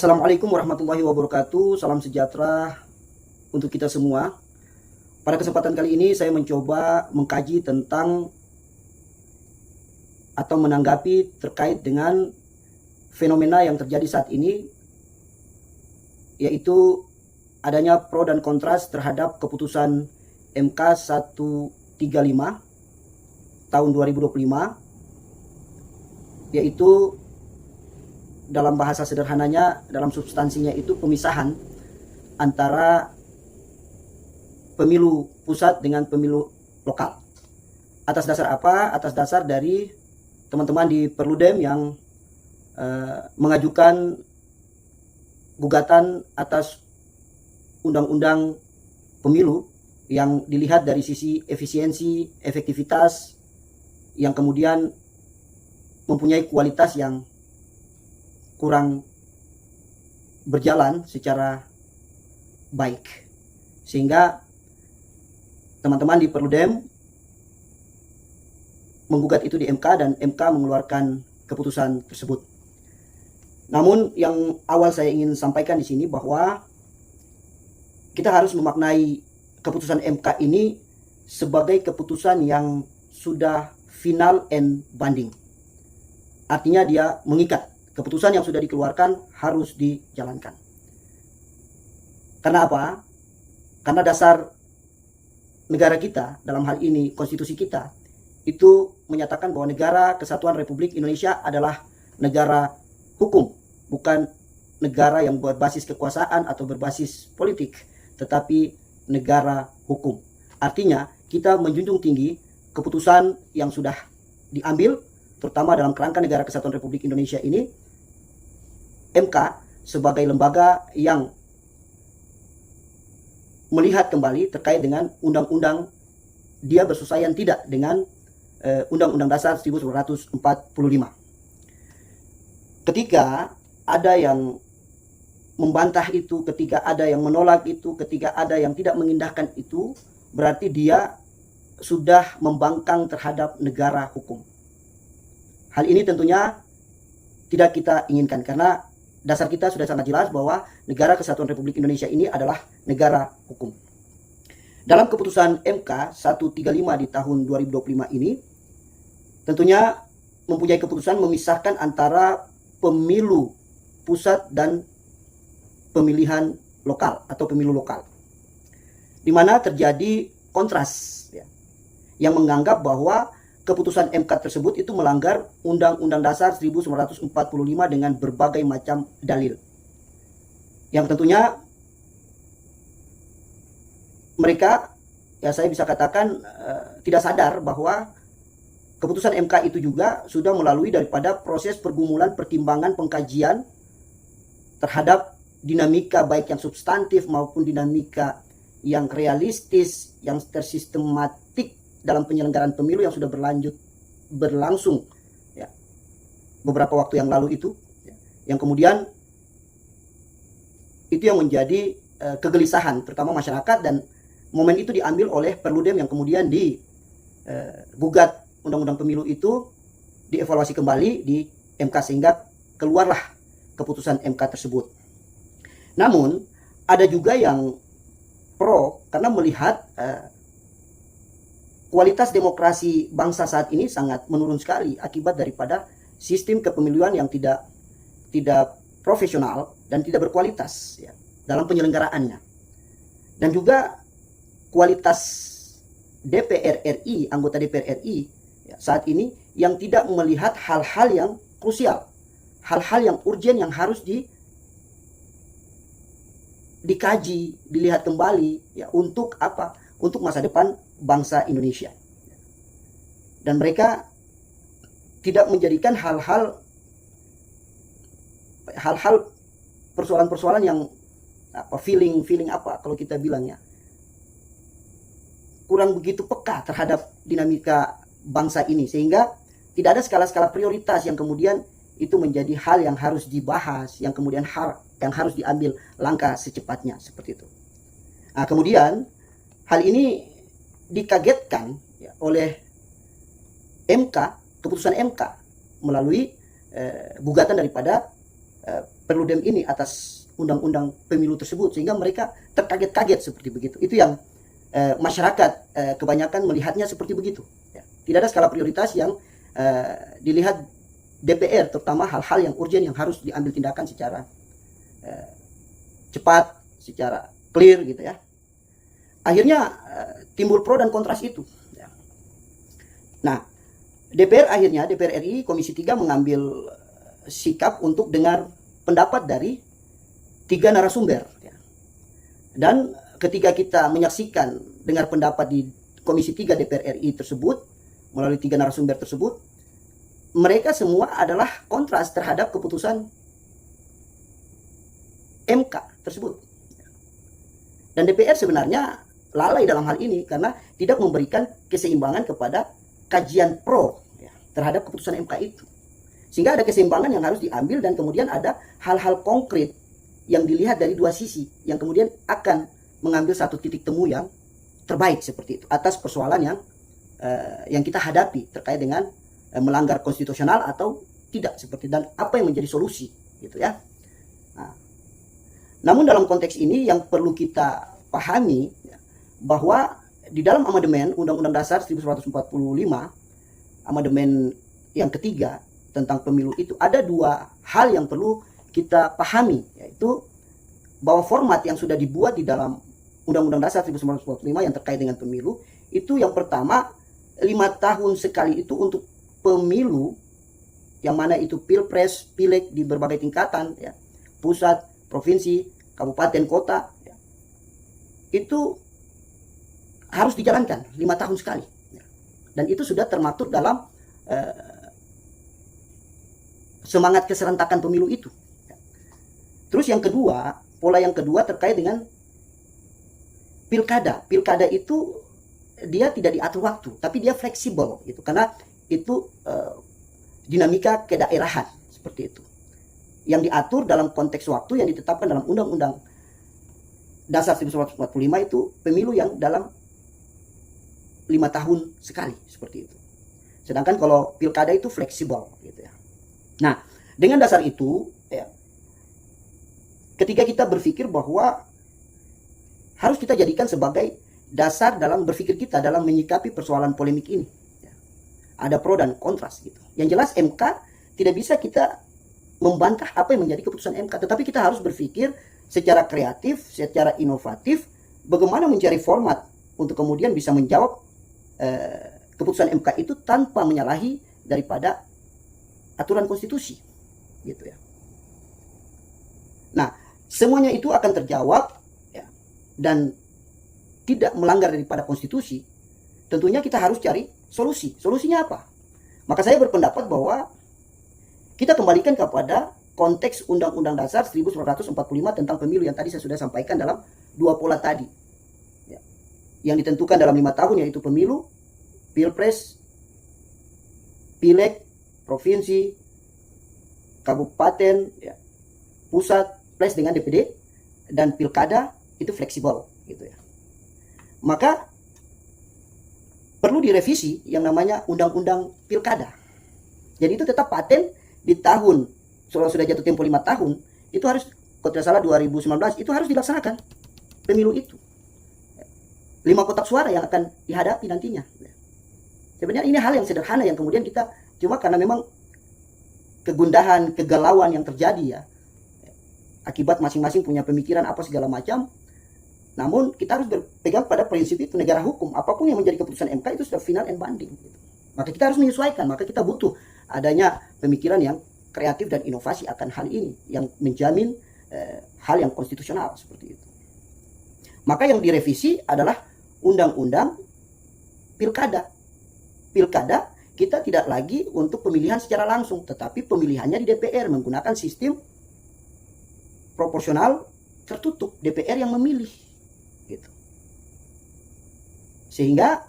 Assalamualaikum warahmatullahi wabarakatuh. Salam sejahtera untuk kita semua. Pada kesempatan kali ini saya mencoba mengkaji tentang atau menanggapi terkait dengan fenomena yang terjadi saat ini, yaitu adanya pro dan kontras terhadap keputusan MK 135 tahun 2025, yaitu dalam bahasa sederhananya, dalam substansinya itu pemisahan antara pemilu pusat dengan pemilu lokal. Atas dasar apa? Atas dasar dari teman-teman di Perludem yang mengajukan gugatan atas undang-undang pemilu yang dilihat dari sisi efisiensi, efektivitas, yang kemudian mempunyai kualitas yang kurang berjalan secara baik, sehingga teman-teman di Perludem menggugat itu di MK dan MK mengeluarkan keputusan tersebut. Namun yang awal saya ingin sampaikan di sini bahwa kita harus memaknai keputusan MK ini sebagai keputusan yang sudah final and binding. Artinya dia mengikat. Keputusan yang sudah dikeluarkan harus dijalankan. Karena apa? Karena dasar negara kita, dalam hal ini konstitusi kita, itu menyatakan bahwa negara Kesatuan Republik Indonesia adalah negara hukum, bukan negara yang berbasis kekuasaan atau berbasis politik, tetapi negara hukum. Artinya kita menjunjung tinggi keputusan yang sudah diambil, terutama dalam kerangka negara Kesatuan Republik Indonesia ini. MK sebagai lembaga yang melihat kembali terkait dengan undang-undang, dia bersesuaian tidak dengan Undang-Undang Dasar 1945. Ketika ada yang membantah itu, ketika ada yang menolak itu, ketika ada yang tidak mengindahkan itu, berarti dia sudah membangkang terhadap negara hukum. Hal ini tentunya tidak kita inginkan, karena dasar kita sudah sangat jelas bahwa negara Kesatuan Republik Indonesia ini adalah negara hukum. Dalam keputusan MK 135 di tahun 2025 ini, tentunya mempunyai keputusan memisahkan antara pemilu pusat dan pemilihan lokal atau pemilu lokal, di mana terjadi kontras ya, yang menganggap bahwa keputusan MK tersebut itu melanggar Undang-Undang Dasar 1945 dengan berbagai macam dalil. Yang tentunya mereka, ya saya bisa katakan tidak sadar bahwa keputusan MK itu juga sudah melalui daripada proses pergumulan, pertimbangan, pengkajian terhadap dinamika baik yang substantif maupun dinamika yang realistis, yang tersistematik dalam penyelenggaraan pemilu yang sudah berlangsung ya, beberapa waktu yang lalu itu ya, yang kemudian itu yang menjadi kegelisahan terutama masyarakat, dan momen itu diambil oleh Perludem yang kemudian digugat undang-undang pemilu itu dievaluasi kembali di MK sehingga keluarlah keputusan MK tersebut. Namun ada juga yang pro karena melihat kualitas demokrasi bangsa saat ini sangat menurun sekali akibat daripada sistem kepemiluan yang tidak profesional dan tidak berkualitas ya, dalam penyelenggaraannya. Dan juga kualitas DPR RI, anggota DPR RI ya, saat ini yang tidak melihat hal-hal yang krusial, hal-hal yang urgen yang harus dikaji, dilihat kembali ya, untuk apa? Untuk masa depan bangsa Indonesia. Dan mereka tidak menjadikan hal-hal persoalan-persoalan yang apa, feeling apa kalau kita bilangnya, kurang begitu peka terhadap dinamika bangsa ini, sehingga tidak ada skala-skala prioritas yang kemudian itu menjadi hal yang harus dibahas, yang kemudian yang harus diambil langkah secepatnya seperti itu. Nah, kemudian hal ini dikagetkan ya, oleh MK, keputusan MK melalui gugatan daripada Perludem ini atas undang-undang pemilu tersebut, sehingga mereka terkaget-kaget seperti begitu. Itu yang masyarakat kebanyakan melihatnya seperti begitu. Ya. Tidak ada skala prioritas yang dilihat DPR, terutama hal-hal yang urgent yang harus diambil tindakan secara cepat, secara clear gitu ya. Akhirnya timbul pro dan kontras itu. Ya. Nah, DPR RI Komisi 3 mengambil sikap untuk dengar pendapat dari 3 narasumber. Ya. Dan ketika kita menyaksikan dengar pendapat di Komisi 3 DPR RI tersebut, melalui 3 narasumber tersebut, mereka semua adalah kontras terhadap keputusan MK tersebut. Dan DPR sebenarnya lalai dalam hal ini karena tidak memberikan keseimbangan kepada kajian pro ya, terhadap keputusan MK itu. Sehingga ada keseimbangan yang harus diambil dan kemudian ada hal-hal konkret yang dilihat dari dua sisi yang kemudian akan mengambil satu titik temu yang terbaik seperti itu atas persoalan yang kita hadapi terkait dengan melanggar konstitusional atau tidak seperti, dan apa yang menjadi solusi gitu ya. Nah, namun dalam konteks ini yang perlu kita pahami ya, bahwa di dalam amandemen Undang-Undang Dasar 1945, amandemen yang ketiga tentang pemilu itu ada 2 hal yang perlu kita pahami, yaitu bahwa format yang sudah dibuat di dalam Undang-Undang Dasar 1945 yang terkait dengan pemilu itu yang pertama 5 tahun sekali itu untuk pemilu, yang mana itu pilpres, pileg di berbagai tingkatan ya, pusat, provinsi, kabupaten, kota ya, itu harus dijalankan 5 tahun sekali ya. Dan itu sudah termaktub dalam semangat keserentakan pemilu itu ya. Terus yang kedua, pola yang kedua terkait dengan pilkada. Pilkada itu dia tidak diatur waktu, tapi dia fleksibel gitu, karena itu dinamika kedaerahan seperti itu. Yang diatur dalam konteks waktu yang ditetapkan dalam Undang-Undang Dasar 1945 itu pemilu yang dalam 5 tahun sekali seperti itu. Sedangkan kalau pilkada itu fleksibel gitu ya. Nah, dengan dasar itu ya, ketika kita berpikir bahwa harus kita jadikan sebagai dasar dalam berpikir kita dalam menyikapi persoalan polemik ini. Ada pro dan kontras gitu. Yang jelas MK tidak bisa kita membantah apa yang menjadi keputusan MK, tetapi kita harus berpikir secara kreatif, secara inovatif, bagaimana mencari format untuk kemudian bisa menjawab keputusan MK itu tanpa menyalahi daripada aturan konstitusi, gitu ya. Nah, semuanya itu akan terjawab ya, dan tidak melanggar daripada konstitusi. Tentunya kita harus cari solusi. Solusinya apa? Maka saya berpendapat bahwa kita kembalikan kepada konteks Undang-Undang Dasar 1945 tentang pemilu yang tadi saya sudah sampaikan dalam 2 pola tadi. Ya. Yang ditentukan dalam 5 tahun yaitu pemilu, pilpres, pileg, provinsi, kabupaten, ya, pusat, plus dengan DPD, dan pilkada itu fleksibel gitu ya. Maka perlu direvisi yang namanya Undang-Undang Pilkada. Jadi itu tetap paten di tahun, kalau sudah jatuh tempo 5 tahun, itu harus, kalau tidak salah 2019, itu harus dilaksanakan pemilu itu. 5 kotak suara yang akan dihadapi nantinya. Sebenarnya ini hal yang sederhana yang kemudian kita, cuma karena memang kegundahan, kegalauan yang terjadi ya, akibat masing-masing punya pemikiran apa segala macam. Namun kita harus berpegang pada prinsip itu, negara hukum, apapun yang menjadi keputusan MK itu sudah final and binding gitu. Maka kita harus menyesuaikan, maka kita butuh adanya pemikiran yang kreatif dan inovasi akan hal ini yang menjamin hal yang konstitusional seperti itu. Maka yang direvisi adalah Undang-Undang Pilkada. Pilkada kita tidak lagi untuk pemilihan secara langsung, tetapi pemilihannya di DPR menggunakan sistem proporsional tertutup, DPR yang memilih gitu. Sehingga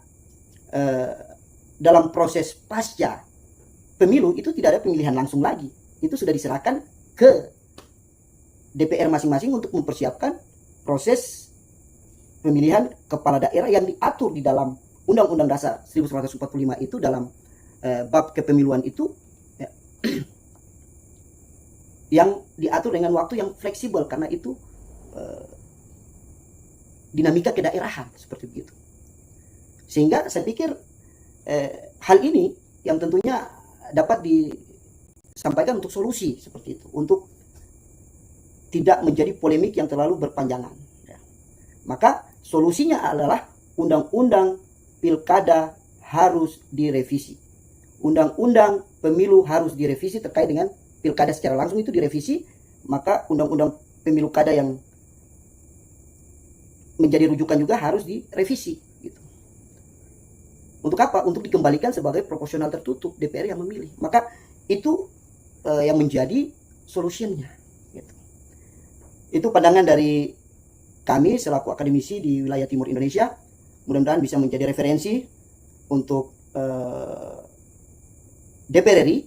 dalam proses pasca pemilu itu tidak ada pemilihan langsung lagi, itu sudah diserahkan ke DPR masing-masing untuk mempersiapkan proses pemilihan kepala daerah yang diatur di dalam Undang-Undang Dasar 1945 itu dalam bab kepemiluan itu ya, yang diatur dengan waktu yang fleksibel, karena itu dinamika kedaerahan seperti begitu. Sehingga saya pikir hal ini yang tentunya dapat disampaikan untuk solusi seperti itu, untuk tidak menjadi polemik yang terlalu berpanjangan. Maka solusinya adalah undang-undang pilkada harus direvisi. Undang-undang pemilu harus direvisi terkait dengan pilkada secara langsung itu direvisi, maka undang-undang pemilu kada yang menjadi rujukan juga harus direvisi gitu. Untuk apa? Untuk dikembalikan sebagai proporsional tertutup, DPR yang memilih. Maka itu yang menjadi solusinya gitu. Itu pandangan dari kami selaku akademisi di wilayah Timur Indonesia. Mudah-mudahan bisa menjadi referensi untuk DPR RI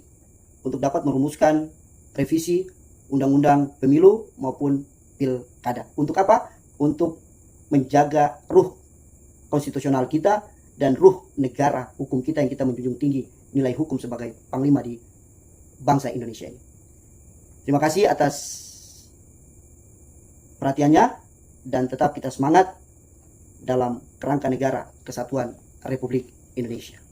untuk dapat merumuskan revisi undang-undang pemilu maupun pilkada. Untuk apa? Untuk menjaga ruh konstitusional kita dan ruh negara hukum kita yang kita menjunjung tinggi nilai hukum sebagai panglima di bangsa Indonesia ini. Terima kasih atas perhatiannya dan tetap kita semangat dalam kerangka negara kesatuan Republik Indonesia.